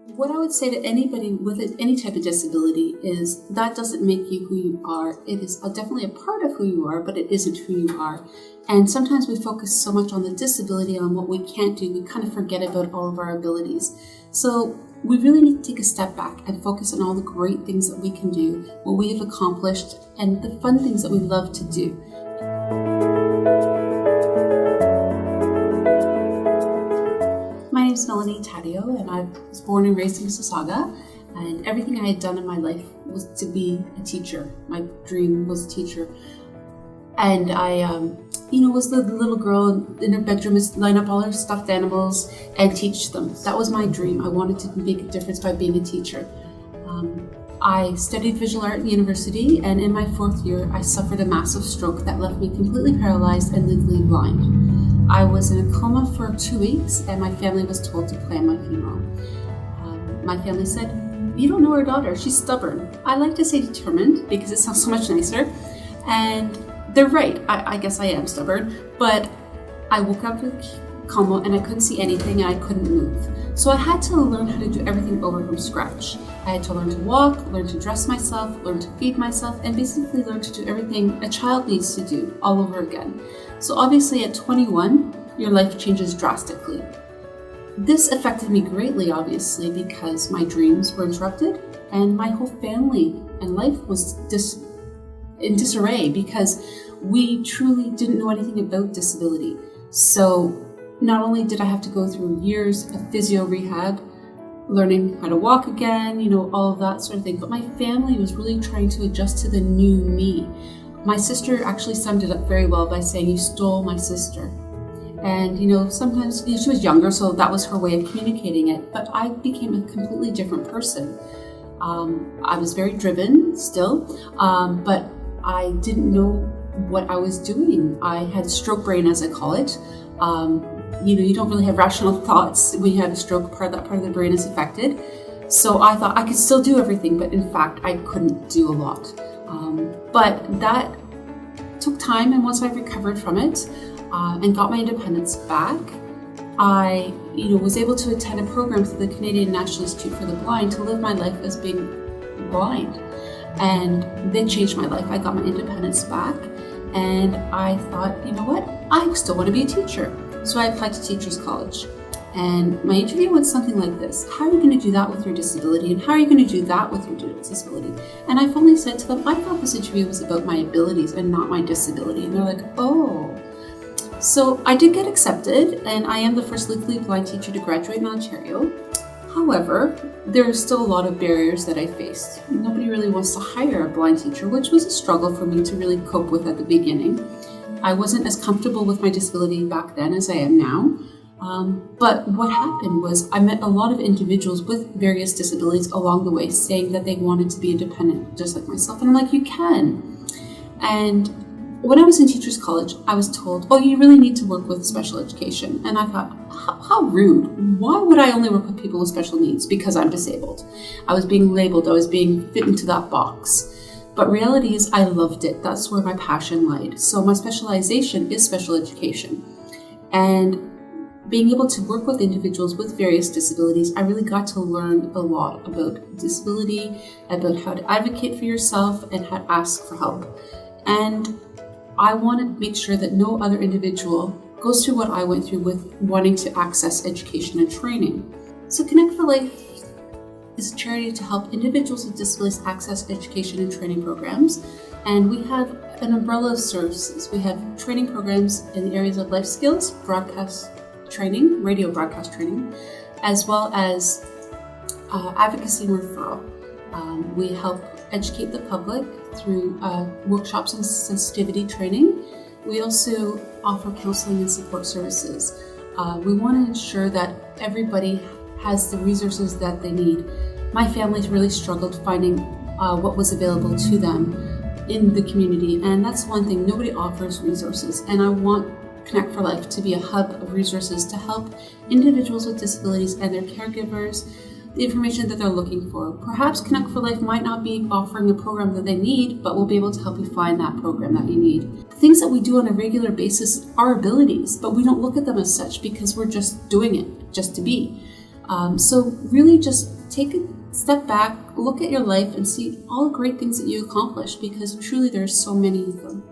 What I would say to anybody with any type of disability is that doesn't make you who you are. It is definitely a part of who you are, but it isn't who you are. And sometimes we focus so much on the disability, on what we can't do, we kind of forget about all of our abilities. So we really need to take a step back and focus on all the great things that we can do, what we have accomplished, and the fun things that we love to do. My name is Melanie Taddeo, and I was born and raised in Mississauga, and everything I had done in my life was to be a teacher. My dream was a teacher. And I was the little girl in her bedroom, line up all her stuffed animals and teach them. That was my dream. I wanted to make a difference by being a teacher. I studied visual art in university, and in my 4th year, I suffered a massive stroke that left me completely paralyzed and legally blind. I was in a coma for 2 weeks, and my family was told to plan my funeral. My family said, "You don't know our daughter, she's stubborn." I like to say determined because it sounds so much nicer. And they're right, I guess I am stubborn, but I woke up with coma and I couldn't see anything and I couldn't move. So I had to learn how to do everything over from scratch. I had to learn to walk, learn to dress myself, learn to feed myself, and basically learn to do everything a child needs to do all over again. So obviously at 21, your life changes drastically. This affected me greatly, obviously, because my dreams were interrupted and my whole family and life was in disarray because we truly didn't know anything about disability. So not only did I have to go through years of physio rehab, learning how to walk again, all of that sort of thing, but my family was really trying to adjust to the new me. My sister actually summed it up very well by saying, "You stole my sister." And, sometimes she was younger, so that was her way of communicating it, but I became a completely different person. I was very driven still, but I didn't know what I was doing. I had stroke brain, as I call it. You don't really have rational thoughts when you have a stroke. That part of the brain is affected. So I thought I could still do everything, but in fact, I couldn't do a lot. But that took time, and once I recovered from it and got my independence back, I was able to attend a program through the Canadian National Institute for the Blind to live my life as being blind. And they changed my life. I got my independence back, and I thought, you know what? I still want to be a teacher. So I applied to Teachers College. And my interview went something like this: how are you going to do that with your disability? And how are you going to do that with your disability? And I finally said to them, I thought this interview was about my abilities and not my disability. And they're like, oh. So I did get accepted, and I am the first legally blind teacher to graduate in Ontario. However, there are still a lot of barriers that I faced. Nobody really wants to hire a blind teacher, which was a struggle for me to really cope with at the beginning. I wasn't as comfortable with my disability back then as I am now. But what happened was I met a lot of individuals with various disabilities along the way saying that they wanted to be independent, just like myself. And I'm like, you can. And when I was in Teachers College, I was told, oh, you really need to work with special education. And I thought, how rude. Why would I only work with people with special needs? Because I'm disabled. I was being labeled. I was being fit into that box. But reality is I loved it. That's where my passion lied. So my specialization is special education. And being able to work with individuals with various disabilities, I really got to learn a lot about disability, about how to advocate for yourself and how to ask for help. And I want to make sure that no other individual goes through what I went through with wanting to access education and training. So Connect for Life is a charity to help individuals with disabilities access education and training programs. And we have an umbrella of services. We have training programs in the areas of life skills, broadcast training, radio broadcast training, as well as advocacy and referral. We help educate the public through workshops and sensitivity training. We also offer counseling and support services. We want to ensure that everybody has the resources that they need. My family really struggled finding what was available to them in the community, and that's one thing, nobody offers resources, and I want Connect for Life to be a hub of resources to help individuals with disabilities and their caregivers the information that they're looking for. Perhaps Connect for Life might not be offering a program that they need, but we'll be able to help you find that program that you need. The things that we do on a regular basis are abilities, but we don't look at them as such because we're just doing it just to be. So really just take a step back, look at your life and see all the great things that you accomplished, because truly there's so many of them.